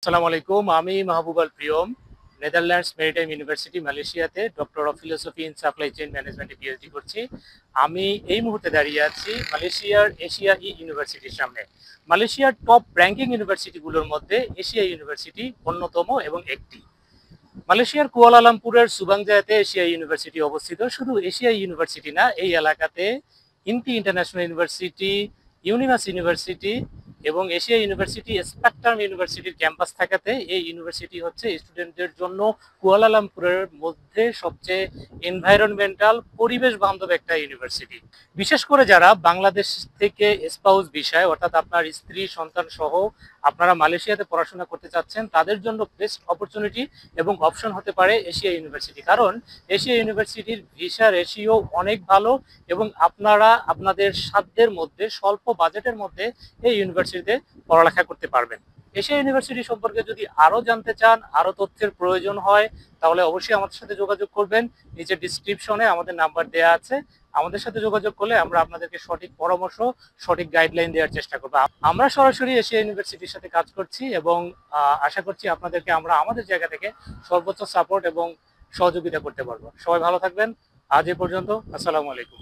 আসসালামু আলাইকুম। আমি মাহবুব আল প্রিয়ম, নেদারল্যান্ডস মেরিটাইম ইউনিভার্সিটি মালয়েশিয়াতে doctor of philosophy in supply chain ম্যানেজমেন্টে পিএইচডি করছি। আমি এই মুহূর্তে দাঁড়িয়ে আছি মালয়েশিয়ার এশিয়া ইউনিভার্সিটির সামনে। মালয়েশিয়ার টপ র্যাঙ্কিং ইউনিভার্সিটিগুলোর মধ্যে এশিয়া ইউনিভার্সিটি অন্যতম এবং একটি। মালয়েশিয়ার কুয়ালালামপুরের সুবাংজায়াতে এশিয়া ইউনিভার্সিটি অবস্থিত। শুধু এশিয়া ইউনিভার্সিটি না, এই এলাকাতে ENT international university, universe university এবং এশিয়া ইউনিভার্সিটি, স্পেকট্রাম ইউনিভার্সিটির ক্যাম্পাস থাকাতে এই ইউনিভার্সিটি হচ্ছে স্টুডেন্টদের জন্য কুয়ালালামপুরের মধ্যে সবচেয়ে এনভায়রনমেন্টাল পরিবেশ বান্ধব একটা ইউনিভার্সিটি। বিশেষ করে যারা বাংলাদেশ থেকে স্পাউস ভিসায়, অর্থাৎ আপনার স্ত্রী সন্তান সহ আপনারা মালয়েশিয়াতে পড়াশোনা করতে চাচ্ছেন, তাদের জন্য বেস্ট অপরচুনিটি এবং অপশন হতে পারে এশিয়া ইউনিভার্সিটি। কারণ এশিয়া ইউনিভার্সিটির ভিসা রেশিও অনেক ভালো এবং আপনারা আপনাদের সাধ্যের মধ্যে, স্বল্প বাজেটের মধ্যে এই ইউনিভার্সিটিতে পড়ালেখা করতে পারবেন। এশিয়া ইউনিভার্সিটি সম্পর্কে যদি আরও জানতে চান, আরও তথ্যের প্রয়োজন হয়, তাহলে অবশ্যই আমাদের সাথে যোগাযোগ করবেন। নিচে ডিসক্রিপশনে আমাদের নাম্বার দেওয়া আছে। আমাদের সাথে যোগাযোগ করলে আমরা আপনাদেরকে সঠিক পরামর্শ, সঠিক গাইডলাইন দেওয়ার চেষ্টা করবো। আমরা সরাসরি এশিয়া ইউনিভার্সিটির সাথে কাজ করছি এবং আশা করছি আপনাদেরকে আমরা আমাদের জায়গা থেকে সর্বোচ্চ সাপোর্ট এবং সহযোগিতা করতে পারবো। সবাই ভালো থাকবেন। আজ এ পর্যন্ত। আসসালামু আলাইকুম।